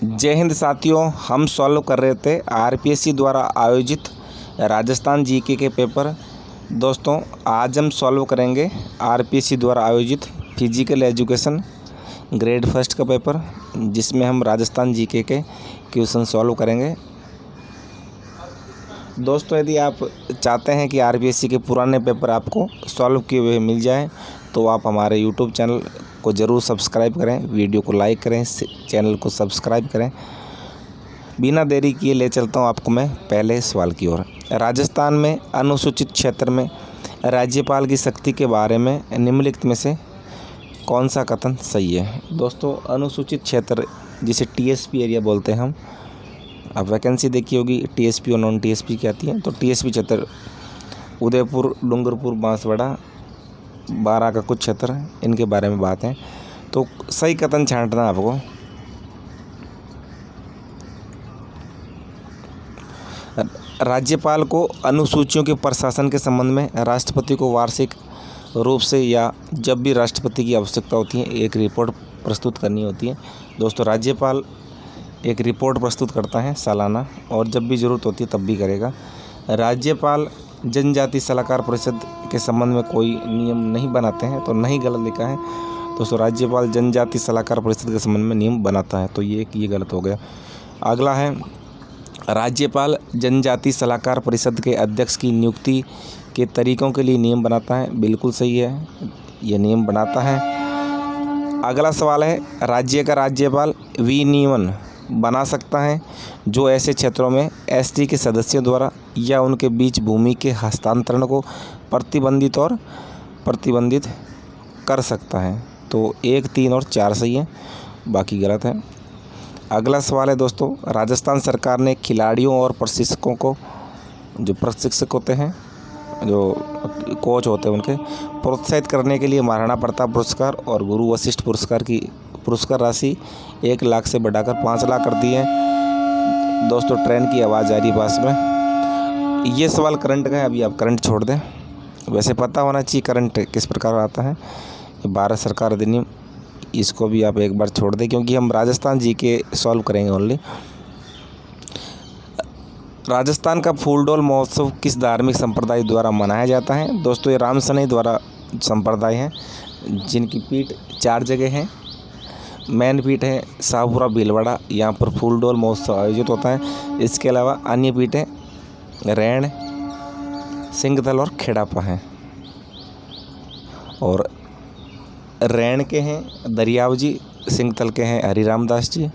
जय हिंद साथियों, हम सॉल्व कर रहे थे आरपीएससी द्वारा आयोजित राजस्थान जीके के पेपर। दोस्तों आज हम सॉल्व करेंगे आरपीएससी द्वारा आयोजित फिजिकल एजुकेशन ग्रेड फर्स्ट का पेपर, जिसमें हम राजस्थान जीके के क्वेश्चन सॉल्व करेंगे। दोस्तों यदि आप चाहते हैं कि आरपीएससी के पुराने पेपर आपको सॉल्व किए हुए मिल जाएं, तो आप हमारे यूट्यूब चैनल को ज़रूर सब्सक्राइब करें, वीडियो को लाइक करें, चैनल को सब्सक्राइब करें। बिना देरी किए ले चलता हूं आपको मैं पहले सवाल की ओर। राजस्थान में अनुसूचित क्षेत्र में राज्यपाल की शक्ति के बारे में निम्नलिखित में से कौन सा कथन सही है। दोस्तों अनुसूचित क्षेत्र जिसे टीएसपी एरिया बोलते हैं हम, अब वैकेंसी देखी होगी टीएसपी और नॉन टीएसपी की आती है। तो टीएसपी क्षेत्र उदयपुर, डूंगरपुर, बांसवाड़ा, बारा का कुछ क्षेत्र, इनके बारे में बात है। तो सही कथन छांटना आपको। राज्यपाल को अनुसूचियों के प्रशासन के संबंध में राष्ट्रपति को वार्षिक रूप से या जब भी राष्ट्रपति की आवश्यकता होती है एक रिपोर्ट प्रस्तुत करनी होती है। दोस्तों राज्यपाल एक रिपोर्ट प्रस्तुत करता है सालाना, और जब भी ज़रूरत होती है तब भी करेगा। राज्यपाल जनजाति सलाहकार परिषद के संबंध में कोई नियम नहीं बनाते हैं, तो नहीं गलत लिखा है। दोस्तों राज्यपाल जनजाति सलाहकार परिषद के संबंध में नियम बनाता है, तो ये गलत हो गया। अगला है राज्यपाल जनजाति सलाहकार परिषद के अध्यक्ष की नियुक्ति के तरीकों के लिए नियम बनाता है। बिल्कुल सही है, ये नियम बनाता है। अगला सवाल है राज्य का राज्यपाल विनियमन बना सकता है जो ऐसे क्षेत्रों में एसटी के सदस्यों द्वारा या उनके बीच भूमि के हस्तांतरण को प्रतिबंधित कर सकता है। तो 1, 3 और 4 सही है, बाकी गलत है। अगला सवाल है दोस्तों, राजस्थान सरकार ने खिलाड़ियों और प्रशिक्षकों को, जो प्रशिक्षक होते हैं, जो कोच होते हैं, उनके प्रोत्साहित करने के लिए महाराणा प्रताप पुरस्कार और गुरु वशिष्ठ पुरस्कार की पुरस्कार राशि 1 लाख से बढ़ाकर 5 लाख कर दी है। दोस्तों ट्रेन की आवाज़ आ रही है पास में। ये सवाल करंट का है, अभी आप करंट छोड़ दें। वैसे पता होना चाहिए करंट किस प्रकार आता है। भारत सरकार अधिनियम, इसको भी आप एक बार छोड़ दें, क्योंकि हम राजस्थान जीके सॉल्व करेंगे ओनली। राजस्थान का फूलडोल महोत्सव किस धार्मिक संप्रदाय द्वारा मनाया जाता है। दोस्तों ये रामसनई द्वारा संप्रदाय हैं, जिनकी पीठ 4 जगह हैं। मेन पीठ है शाहपुरा भीलवाड़ा, यहाँ पर फूलडोल महोत्सव आयोजित होता है। इसके अलावा अन्य पीठें रैण, सिंगथल और खेड़ापा हैं। और रैण के हैं दरियाव जी, सिंगथल के हैं हरिराम दास जी,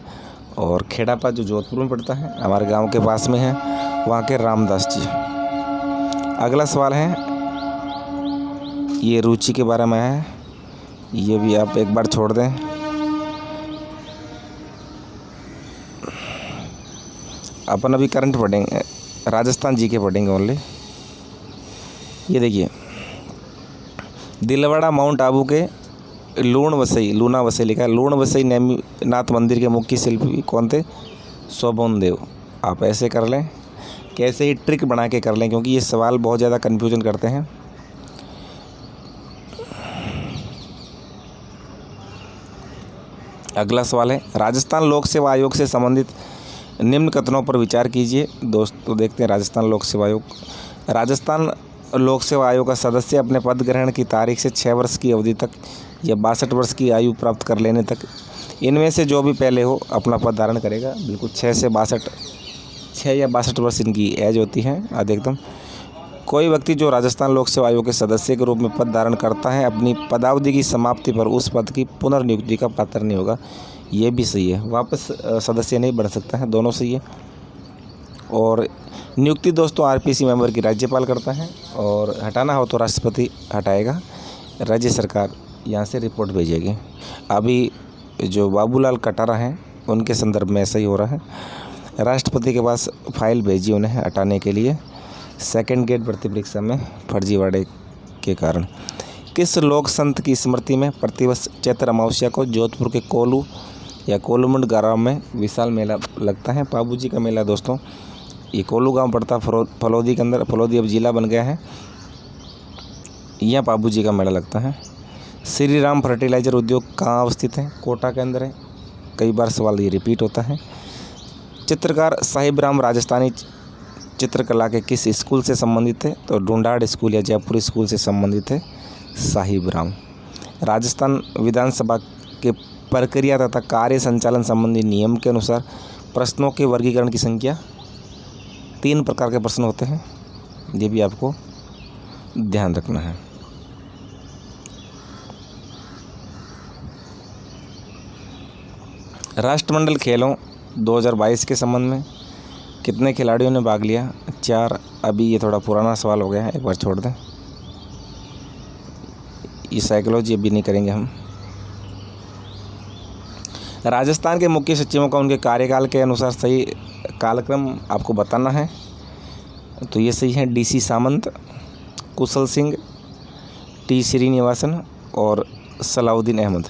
और खेड़ापा जो जोधपुर में पड़ता है, हमारे गांव के पास में है, वहाँ के रामदास जी। अगला सवाल है, ये रुचि के बारे में है, ये भी आप एक बार छोड़ दें। अपन अभी करंट पढ़ेंगे, राजस्थान जीके पढ़ेंगे ओनली। ये देखिए, दिलवाड़ा माउंट आबू के लूना वसई लिखा है। लूण वसई नेमिनाथ मंदिर के मुख्य शिल्पी कौन थे? शोभन देव। आप ऐसे कर लें, कैसे ही ट्रिक बना के कर लें, क्योंकि ये सवाल बहुत ज़्यादा कन्फ्यूजन करते हैं। अगला सवाल है, राजस्थान लोक सेवा आयोग से संबंधित निम्न कथनों पर विचार कीजिए। दोस्तों देखते हैं राजस्थान लोक सेवा आयोग। राजस्थान लोक सेवा आयोग का सदस्य अपने पद ग्रहण की तारीख से 6 वर्ष की अवधि तक या 62 वर्ष की आयु प्राप्त कर लेने तक, इनमें से जो भी पहले हो अपना पद धारण करेगा। बिल्कुल 6 या 62 वर्ष इनकी एज होती है अधिकतम। कोई व्यक्ति जो राजस्थान लोक सेवा आयोग के सदस्य के रूप में पद धारण करता है, अपनी पदावधि की समाप्ति पर उस पद की पुनर्नियुक्ति का पात्र नहीं होगा। ये भी सही है, वापस सदस्य नहीं बन सकता है, दोनों सही है। और नियुक्ति दोस्तों आरपीएससी मेंबर की राज्यपाल करता है, और हटाना हो तो राष्ट्रपति हटाएगा। राज्य सरकार यहाँ से रिपोर्ट भेजेगी। अभी जो बाबूलाल कटारा हैं उनके संदर्भ में ऐसा ही हो रहा है। राष्ट्रपति के पास फाइल भेजी उन्हें हटाने के लिए, सेकंड गेट भर्ती परीक्षा में फर्जीवाड़े के कारण। किस लोक संत की स्मृति में प्रतिवर्ष चैत्र अमावस्या को जोधपुर के कोलू या कोलूमंड गाँव में विशाल मेला लगता है? पाबूजी का मेला। दोस्तों ये कोलू गांव पड़ता फलोदी के अंदर, फलोदी अब जिला बन गया है। यहाँ पाबूजी का मेला लगता है। श्री राम फर्टिलाइजर उद्योग कहाँ अवस्थित है? कोटा के अंदर है। कई बार सवाल ये रिपीट होता है। चित्रकार साहिब राम राजस्थानी चित्रकला के किस स्कूल से संबंधित थे? तो ढूंढाड़ स्कूल या जयपुर स्कूल से संबंधित थे साहिब राम। राजस्थान विधानसभा के प्रक्रिया तथा कार्य संचालन संबंधी नियम के अनुसार प्रश्नों के वर्गीकरण की संख्या 3 प्रकार के प्रश्न होते हैं, ये भी आपको ध्यान रखना है। राष्ट्रमंडल खेलों 2022 के संबंध में कितने खिलाड़ियों ने भाग लिया? 4। अभी ये थोड़ा पुराना सवाल हो गया है, एक बार छोड़ दें, ये साइकोलॉजी अभी नहीं करेंगे हम। राजस्थान के मुख्य सचिवों का उनके कार्यकाल के अनुसार सही कालक्रम आपको बताना है। तो ये सही है DC सामंत, कुशल सिंह, T श्रीनिवासन और सलाउद्दीन अहमद।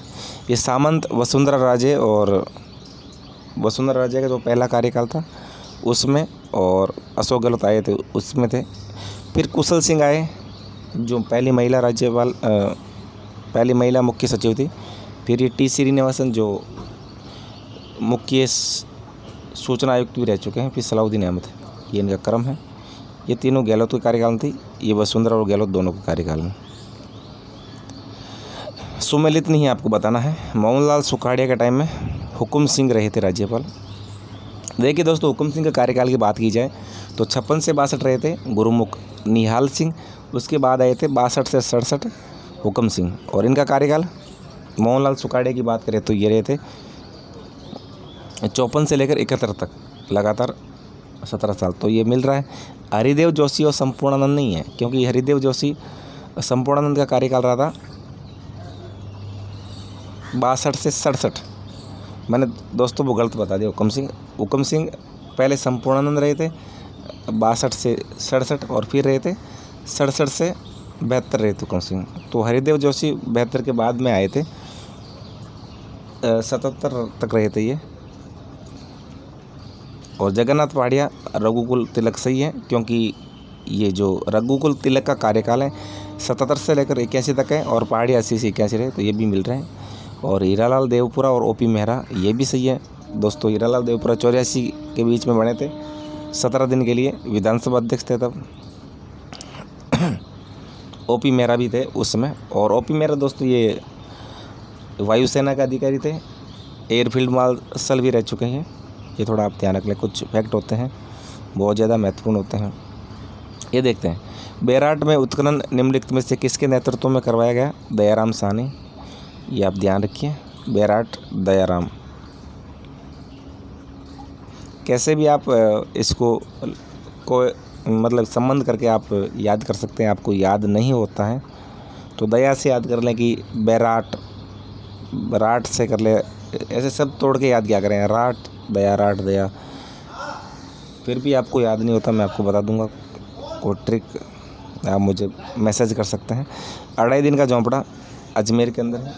ये सामंत वसुंधरा राजे और वसुंधरा राजे का जो पहला कार्यकाल था उसमें, और अशोक गहलोत आए थे उसमें थे। फिर कुशल सिंह आए जो पहली महिला राज्यपाल पहली महिला मुख्य सचिव थी। फिर ये T श्रीनिवासन जो मुख्य सूचना आयुक्त भी रह चुके हैं। फिर सलाउद्दीन अहमद, ये इनका क्रम है। ये तीनों गहलोत के कार्यकाल में थी, ये वसुंधरा और गहलोत दोनों के कार्यकाल में। सुमेलित नहीं आपको बताना है। मोहनलाल सुखाड़िया के टाइम में हुकुम सिंह रहे थे राज्यपाल। देखिए दोस्तों, हुकुम सिंह के कार्यकाल की बात की जाए तो 56 से 62 रहे थे गुरुमुख निहाल सिंह। उसके बाद आए थे 62 से 67 हुकुम सिंह। और इनका कार्यकाल मोहनलाल सुखाड़िया की बात करें तो ये रहे थे 54 से लेकर 71 तक, लगातार 17 साल। तो ये मिल रहा है। हरिदेव जोशी और संपूर्णानंद नहीं है, क्योंकि हरिदेव जोशी संपूर्णानंद का कार्यकाल रहा था 62 से 67। मैंने दोस्तों वो गलत बता दिया। हुकुम सिंह पहले संपूर्णानंद रहे थे 62 से 67, और फिर रहे थे 67 से 72 रहे थे हुकुम सिंह। तो हरिदेव जोशी 72 के बाद में आए थे, 77 तक रहे थे ये। और जगन्नाथ पहाड़िया रघुकुल तिलक सही है, क्योंकि ये जो रघुकुल तिलक का कार्यकाल है 77 से लेकर 81 तक है, और पहाड़िया 80 से 81 रहे, तो ये भी मिल रहे हैं। और हीरालाल देवपुरा और OP मेहरा, ये भी सही है दोस्तों। हीरालाल देवपुरा 84 के बीच में बने थे, 17 दिन के लिए विधानसभा अध्यक्ष थे तब। OP मेहरा भी थे उस समय। और OP मेहरा दोस्तों ये वायुसेना के अधिकारी थे, एयरफील्ड मार्शल भी रह चुके हैं। ये थोड़ा आप ध्यान रख लें, कुछ फैक्ट होते हैं बहुत ज़्यादा महत्वपूर्ण होते हैं। ये देखते हैं, बेराट में उत्खनन निम्नलिखित में से किसके नेतृत्व में करवाया गया? दयाराम साहनी। ये आप ध्यान रखिए, बेराट दयाराम। कैसे भी आप इसको को मतलब संबंध करके आप याद कर सकते हैं। आपको याद नहीं होता है तो दया से याद कर लें कि बेराट, राट से कर ले, ऐसे सब तोड़ के याद क्या करें, राट दया। फिर भी आपको याद नहीं होता, मैं आपको बता दूंगा कोई ट्रिक, आप मुझे मैसेज कर सकते हैं। 2.5 दिन का झोंपड़ा अजमेर के अंदर है।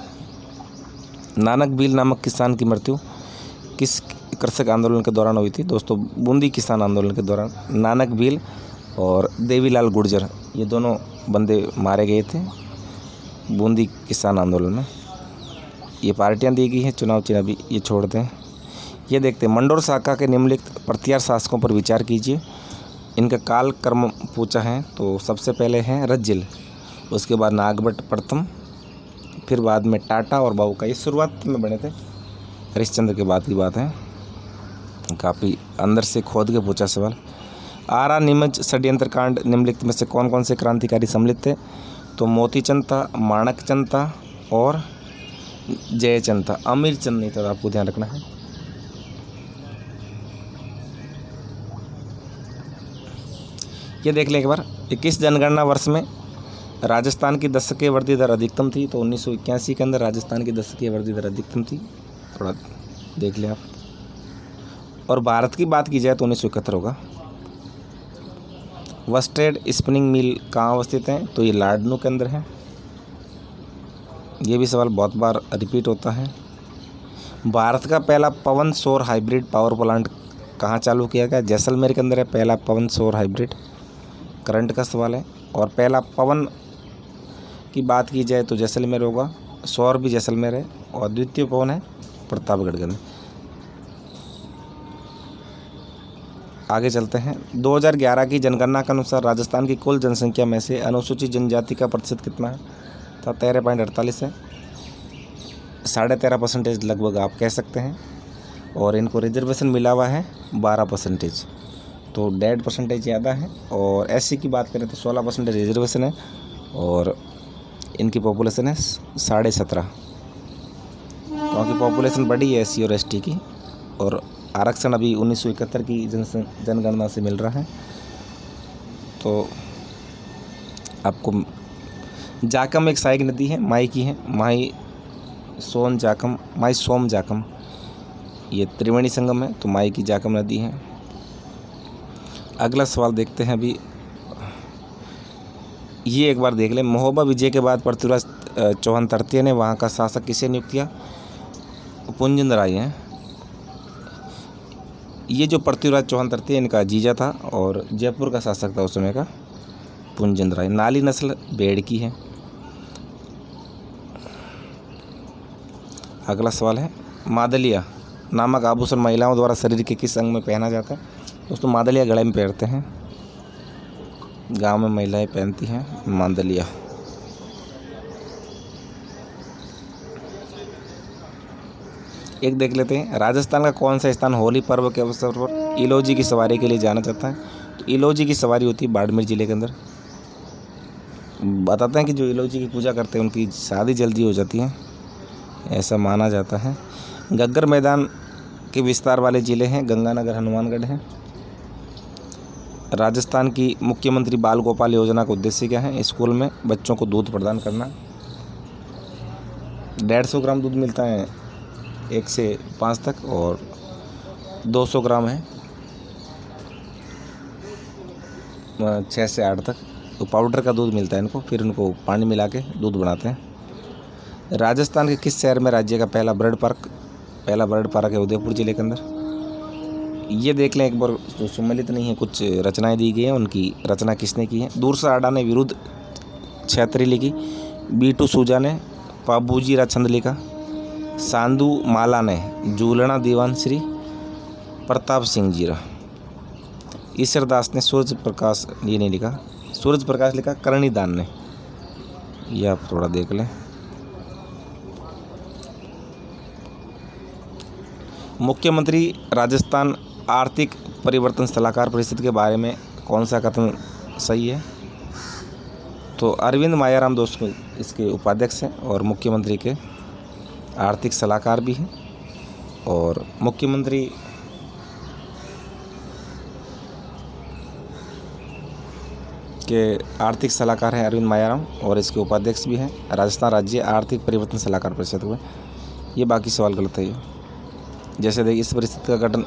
नानक भील नामक किसान की मृत्यु किस कृषक आंदोलन के दौरान हुई थी? दोस्तों बूंदी किसान आंदोलन के दौरान नानक भील और देवीलाल गुर्जर, ये दोनों बंदे मारे गए थे बूंदी किसान आंदोलन में। ये पार्टियां दी गई हैं, चुनाव चिन्ह भी ये छोड़ दें। ये देखते हैं, मंडोर शाखा के निम्नलिखित प्रतिहार शासकों पर विचार कीजिए। इनका काल कर्म पूछा है तो सबसे पहले हैं रज्जिल, उसके बाद नागभट्ट प्रथम, फिर बाद में टाटा और बाबू का। ये शुरुआत में बने थे, हरिश्चंद्र के बाद की बात है। काफ़ी अंदर से खोद के पूछा सवाल। आरा नीमच षड्यंत्र कांड निम्नलिखित में से कौन कौन से क्रांतिकारी सम्मिलित थे? तो मोतीचंद था, माणकचंद था और जयचंद था। अमीरचंद नहीं था, आपको ध्यान रखना है। ये देख लें एक बार, 21 जनगणना वर्ष में राजस्थान की दशकीय वृद्धि दर अधिकतम थी। तो 1981 के अंदर राजस्थान की दशकीय वृद्धि दर अधिकतम थी, थोड़ा देख लें आप। और भारत की बात की जाए तो 1971 होगा। वस्टेड स्पिनिंग मिल कहाँ अवस्थित है? तो ये लाडनू के अंदर है। ये भी सवाल बहुत बार रिपीट होता है। भारत का पहला पवन सौर हाइब्रिड पावर प्लांट कहाँ चालू किया गया? जैसलमेर के अंदर है पहला पवन सौर हाइब्रिड, करंट का सवाल है। और पहला पवन की बात की जाए तो जैसलमेर होगा, सौर भी जैसलमेर है, और द्वितीय पवन है प्रतापगढ़ के अंदर। आगे चलते हैं। 2011 की जनगणना के अनुसार राजस्थान की कुल जनसंख्या में से अनुसूचित जनजाति का प्रतिशत कितना है? तो 13.48 है, 13.5% लगभग आप कह सकते हैं। और इनको रिजर्वेशन मिला हुआ है 12%, तो 1.5% ज़्यादा है। और एससी की बात करें तो 16% रिजर्वेशन है और इनकी पॉपुलेशन है 17.5, क्योंकि पॉपुलेशन बड़ी है एससी और एसटी की। और आरक्षण अभी 1971 की जनगणना से मिल रहा है। तो आपको जाकम एक सहायक नदी है, माई की है, माई सोम जाकम, ये त्रिवेणी संगम है, तो माई की जाकम नदी है। अगला सवाल देखते हैं अभी, ये एक बार देख लें। महोबा विजय के बाद पृथ्वीराज चौहान तृतीय ने वहाँ का शासक किसे नियुक्त किया? पुंजन राय हैं। ये जो पृथ्वीराज चौहान तृतीय इनका जीजा था और जयपुर का शासक था उस समय का, पुंजन राय। नाली नस्ल भेड़ की है। अगला सवाल है, मादलिया नामक आभूषण महिलाओं द्वारा शरीर के किस अंग में पहना जाता है? दोस्तों मादलिया गले में पहनते हैं, गांव में महिलाएं पहनती हैं मादलिया। एक देख लेते हैं, राजस्थान का कौन सा स्थान होली पर्व के अवसर पर इलोजी की सवारी के लिए जाना जाता है? तो इलोजी की सवारी होती है बाड़मेर जिले के अंदर। बताते हैं कि जो इलोजी की पूजा करते हैं उनकी शादी जल्दी हो जाती है, ऐसा माना जाता है। गग्गर मैदान के विस्तार वाले ज़िले हैं गंगानगर, हनुमानगढ़ हैं। राजस्थान की मुख्यमंत्री बाल गोपाल योजना का उद्देश्य क्या है? स्कूल में बच्चों को दूध प्रदान करना। 150 ग्राम दूध मिलता है 1 से 5 तक और 200 ग्राम है 6 से 8 तक। तो पाउडर का दूध मिलता है इनको, फिर उनको पानी मिला के दूध बनाते हैं। राजस्थान के किस शहर में राज्य का पहला बर्ड पार्क है? उदयपुर जिले के अंदर। ये देख लें एक बार, जो सम्मिलित नहीं है, कुछ रचनाएं दी गई हैं, उनकी रचना किसने की है? दूरसा आडा ने विरुद्ध छैत्री लिखी, बीटू सूजा ने पाबूजी राछंद लिखा, सांदू माला ने जूलना दीवान श्री प्रताप सिंह जीरा, ईश्वरदास ने सूरज प्रकाश, ये नहीं लिखा, सूरज प्रकाश लिखा करणी दान ने। यह आप थोड़ा देख लें। मुख्यमंत्री राजस्थान आर्थिक परिवर्तन सलाहकार परिषद के बारे में कौन सा कथन सही है? तो अरविंद मायाराम दोस्तों इसके उपाध्यक्ष हैं और मुख्यमंत्री के आर्थिक सलाहकार भी हैं। और मुख्यमंत्री के आर्थिक सलाहकार हैं अरविंद मायाराम और इसके उपाध्यक्ष भी हैं राजस्थान राज्य आर्थिक परिवर्तन सलाहकार परिषद में। ये बाकी सवाल गलत है। ये जैसे देखिए, इस परिषद का गठन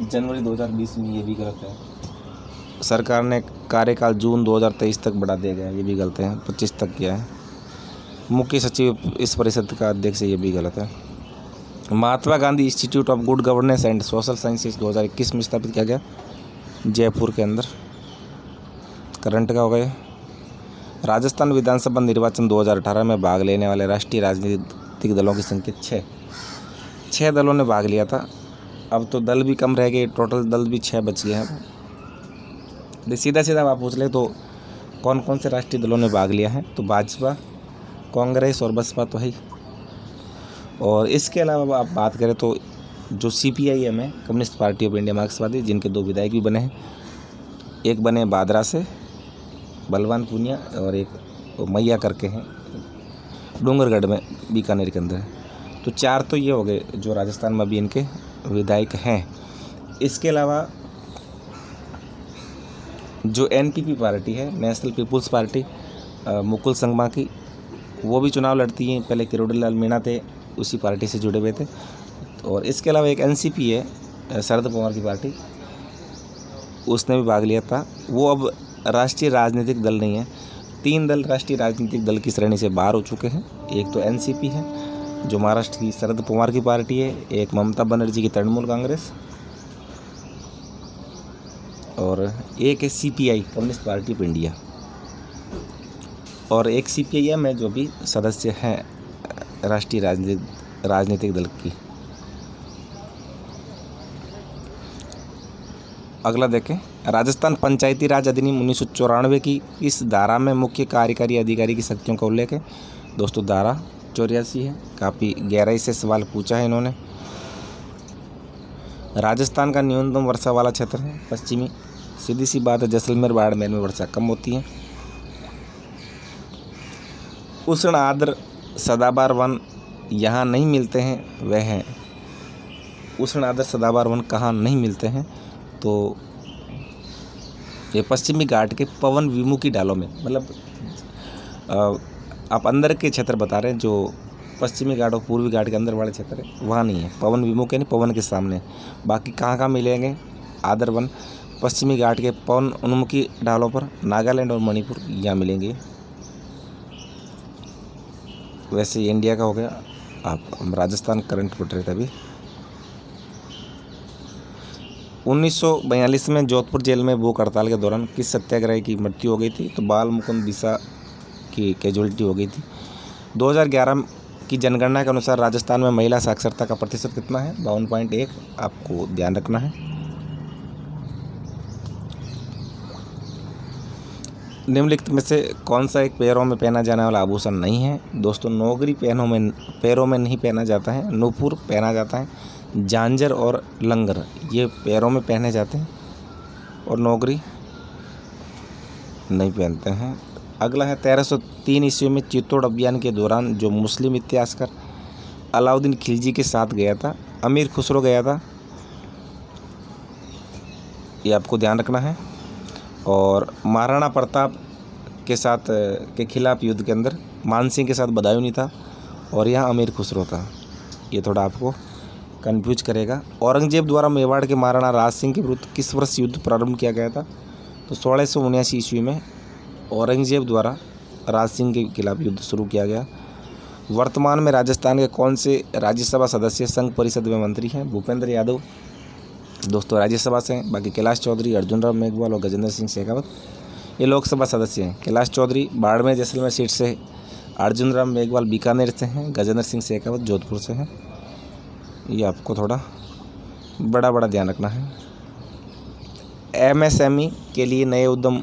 जनवरी 2020 में, ये भी गलत है। सरकार ने कार्यकाल जून 2023 तक बढ़ा दिया गया, ये भी गलत है, 25 तक किया है। मुख्य सचिव इस परिषद का अध्यक्ष है, ये भी गलत है। Mahatma Gandhi institute of good governance and social sciences 2021 में स्थापित किया गया जयपुर के अंदर। करंट का हो गया। राजस्थान विधानसभा निर्वाचन 2018 में भाग लेने वाले राष्ट्रीय राजनीतिक दलों की संख्या 6 दलों ने भाग लिया था। अब तो दल भी कम रह गए, टोटल दल भी 6 बच गए हैं। सीधा आप पूछ ले तो कौन कौन से राष्ट्रीय दलों ने भाग लिया है? तो भाजपा, कांग्रेस और बसपा तो है। और इसके अलावा आप बात करें तो जो CPIM है, कम्युनिस्ट पार्टी ऑफ इंडिया मार्क्सवादी, जिनके 2 विधायक भी बने हैं। एक बने बादरा से बलवान पूनिया और एक मैया करके हैं डूंगरगढ़ में, बीकानेर के अंदर है। तो 4 तो ये हो गए जो राजस्थान में भी इनके विधायक हैं। इसके अलावा जो NPP पार्टी है, national people's party, Mukul Sangma की, वो भी चुनाव लड़ती हैं। पहले किरोड़ीलाल मीणा थे, उसी पार्टी से जुड़े हुए थे। और इसके अलावा एक NCP है, शरद पवार की पार्टी, उसने भी भाग लिया था। वो अब राष्ट्रीय राजनीतिक दल नहीं है। 3 दल राष्ट्रीय राजनीतिक दल की श्रेणी से बाहर हो चुके हैं। एक तो NCP है जो महाराष्ट्र की शरद पवार की पार्टी है, एक ममता बनर्जी की तृणमूल कांग्रेस, और एक है CPI communist party of India, और एक CPIM है जो भी सदस्य हैं राष्ट्रीय राजनीतिक दल की। अगला देखें, राजस्थान पंचायती राज अधिनियम 1994 की इस धारा में मुख्य कार्यकारी अधिकारी की शक्तियों का उल्लेख है। दोस्तों धारा 84 है। काफ़ी गहराई से सवाल पूछा है इन्होंने। राजस्थान का न्यूनतम वर्षा वाला क्षेत्र है पश्चिमी। सीधी सी बात है, जैसलमेर बाड़मेर में वर्षा कम होती है। उष्ण आर्द्र सदाबहार वन यहाँ नहीं मिलते हैं, वह हैं उष्ण आर्द्र सदाबहार वन कहाँ नहीं मिलते हैं, तो ये पश्चिमी घाट के पवन विमुखी ढालों में, मतलब आप अंदर के क्षेत्र बता रहे हैं, जो पश्चिमी घाट और पूर्वी घाट के अंदर वाले क्षेत्र है वहाँ नहीं है। पवन विमुख यानी पवन के सामने। बाकी कहाँ कहाँ मिलेंगे आदर वन? पश्चिमी घाट के पवन उन्मुखी ढालों पर, नागालैंड और मणिपुर यहाँ मिलेंगे। वैसे इंडिया का हो गया। आप हम राजस्थान करंट पढ़ रहे थे अभी। 1942 में जोधपुर जेल में भूख हड़ताल के दौरान किस सत्याग्रही की मृत्यु हो गई थी? तो बाल मुकुंद बिसा की कैजुअलिटी हो गई थी। 2011 की जनगणना के अनुसार राजस्थान में महिला साक्षरता का प्रतिशत कितना है? 52.1। आपको ध्यान रखना है। निम्नलिखित में से कौन सा एक पैरों में पहना जाने वाला आभूषण नहीं है? दोस्तों नौगरी पैरों में नहीं पहना जाता है। नूपुर पहना जाता है। झांझर और लंगर ये पैरों में पहने जाते हैं और नौगरी नहीं पहनते हैं। अगला है 1303 ईस्वी में चित्तौड़ अभियान के दौरान जो मुस्लिम इतिहासकार अलाउद्दीन खिलजी के साथ गया था, अमीर खुसरो गया था, ये आपको ध्यान रखना है। और महाराणा प्रताप के साथ के खिलाफ युद्ध के अंदर मानसिंह के साथ बदायूं नहीं था और यहाँ अमीर खुसरो था। ये थोड़ा आपको कन्फ्यूज करेगा। औरंगजेब द्वारा मेवाड़ के महाराणा राज सिंह के विरुद्ध किस वर्ष युद्ध प्रारंभ किया गया था? तो 1679 ईस्वी में औरंगजेब द्वारा राज सिंह के खिलाफ युद्ध शुरू किया गया। वर्तमान में राजस्थान के कौन से राज्यसभा सदस्य संघ परिषद में मंत्री हैं? भूपेंद्र यादव दोस्तों राज्यसभा से हैं। बाकी कैलाश चौधरी, अर्जुन राम मेघवाल और गजेंद्र सिंह शेखावत ये लोकसभा सदस्य हैं। कैलाश चौधरी बाड़मेर जैसलमेर सीट से, अर्जुन राम मेघवाल बीकानेर से हैं, गजेंद्र सिंह शेखावत जोधपुर से हैं। ये आपको थोड़ा बड़ा ध्यान रखना है। MSME के लिए नए उद्यम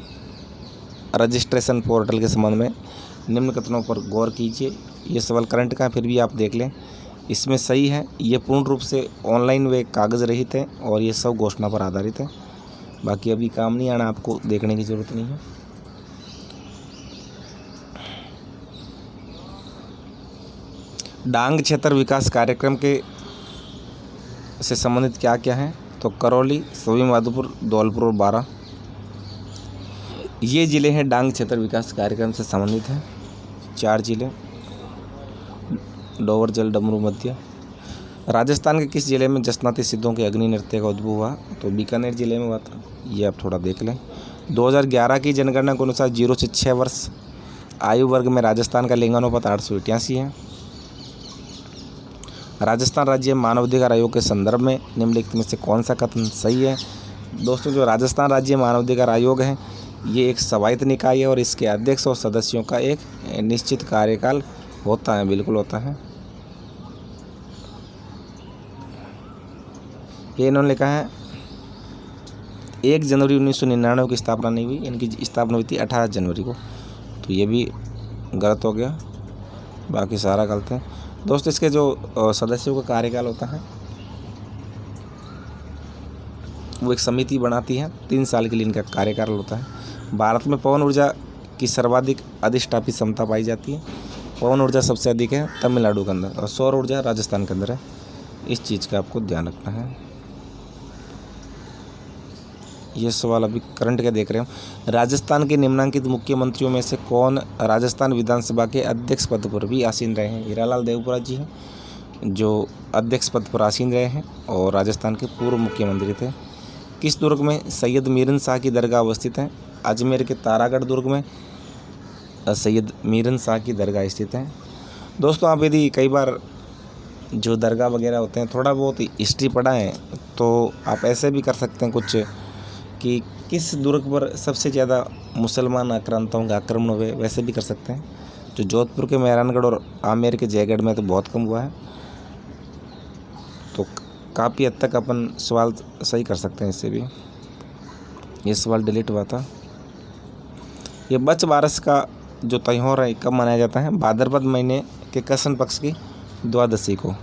रजिस्ट्रेशन पोर्टल के संबंध में निम्न कथनों पर गौर कीजिए। ये सवाल करंट का फिर भी आप देख लें, इसमें सही है। ये पूर्ण रूप से ऑनलाइन व कागज़ रहित है और ये सब घोषणा पर आधारित है। बाकी अभी काम नहीं आना, आपको देखने की ज़रूरत नहीं है। डांग क्षेत्र विकास कार्यक्रम के से संबंधित क्या क्या है? तो करौली, सभी माधोपुर, धौलपुर और बारा ये ज़िले हैं डांग क्षेत्र विकास कार्यक्रम से संबंधित हैं। 4 ज़िले, डोवर जल डमरू मध्य। राजस्थान के किस ज़िले में जसनाती सिद्धों के अग्नि नृत्य का उद्भव हुआ? तो बीकानेर ज़िले में हुआ था। ये आप थोड़ा देख लें। 2011 की जनगणना के अनुसार 0 से 6 वर्ष आयु वर्ग में राजस्थान का लिंगानुपात 888 है। राजस्थान राज्य मानवाधिकार आयोग के संदर्भ में निम्नलिखित में से कौन सा कथन सही है? दोस्तों जो राजस्थान राज्य मानवाधिकार आयोग है ये एक स्वायत्त निकाय है और इसके अध्यक्ष और सदस्यों का एक निश्चित कार्यकाल होता है, बिल्कुल होता है। ये इन्होंने लिखा है 1 जनवरी 1999 की स्थापना नहीं हुई, इनकी स्थापना हुई थी 18 जनवरी को, तो ये भी गलत हो गया। बाकी सारा गलत है। दोस्तों इसके जो सदस्यों का कार्यकाल होता है वो एक समिति बनाती है, 3 साल के लिए इनका कार्यकाल होता है। भारत में पवन ऊर्जा की सर्वाधिक अधिष्ठापित क्षमता पाई जाती है। पवन ऊर्जा सबसे अधिक है तमिलनाडु के अंदर और सौर ऊर्जा राजस्थान के अंदर है। इस चीज़ का आपको ध्यान रखना है। ये सवाल अभी करंट के देख रहे हो। राजस्थान के निम्नांकित मुख्यमंत्रियों में से कौन राजस्थान विधानसभा के अध्यक्ष पद पर भी आसीन रहे हैं? हीरालाल देवपुरा जी हैं जो अध्यक्ष पद पर आसीन रहे हैं और राजस्थान के पूर्व मुख्यमंत्री थे। किस दुर्ग में सैयद मीरन शाह की दरगाह अवस्थित है? अजमेर के तारागढ़ दुर्ग में सैयद मीरन शाह की दरगाह स्थित है। दोस्तों आप यदि कई बार जो दरगाह वगैरह होते हैं थोड़ा बहुत हिस्ट्री पढ़ा है तो आप ऐसे भी कर सकते हैं कुछ कि किस दुर्ग पर सबसे ज़्यादा मुसलमान आक्रांताओं का आक्रमण हुए, वैसे भी कर सकते हैं। जो जोधपुर के मेहरानगढ़ और आमेर के जयगढ़ में तो बहुत कम हुआ है, तो काफ़ी हद तक अपन सवाल सही कर सकते हैं इससे भी। ये सवाल डिलीट हुआ था। ये बच बारस का जो त्योहार है कब मनाया जाता है? भाद्रपद महीने के कृष्ण पक्ष की द्वादशी को,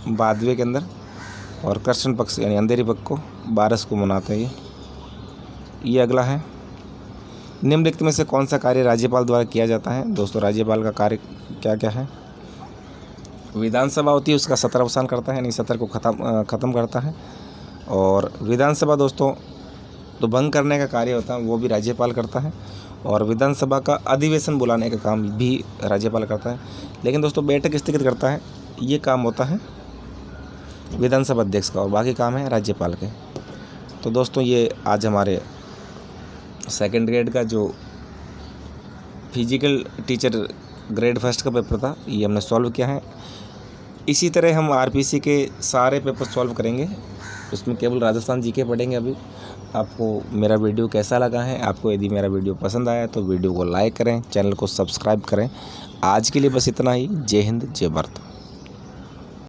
भादवे के अंदर, और कृष्ण पक्ष यानी अंधेरी पक्ष को बारस को मनाते हैं ये अगला है, निम्नलिखित में से कौन सा कार्य राज्यपाल द्वारा किया जाता है? दोस्तों राज्यपाल का कार्य क्या क्या है? विधानसभा होती है उसका सत्र अवसान करता है, यानी सत्र को ख़त्म करता है। और विधानसभा दोस्तों तो भंग करने का कार्य होता है वो भी राज्यपाल करता है, और विधानसभा का अधिवेशन बुलाने का काम भी राज्यपाल करता है। लेकिन दोस्तों बैठक स्थगित करता है ये काम होता है विधानसभा अध्यक्ष का, और बाकी काम है राज्यपाल के। तो दोस्तों ये आज हमारे सेकंड ग्रेड का जो फिजिकल टीचर ग्रेड फर्स्ट का पेपर था ये हमने सॉल्व किया है। इसी तरह हम आरपीसी के सारे पेपर सॉल्व करेंगे, उसमें केवल राजस्थान जीके पढ़ेंगे अभी। आपको मेरा वीडियो कैसा लगा है? आपको यदि मेरा वीडियो पसंद आया तो वीडियो को लाइक करें, चैनल को सब्सक्राइब करें। आज के लिए बस इतना ही। जय हिंद, जय भारत।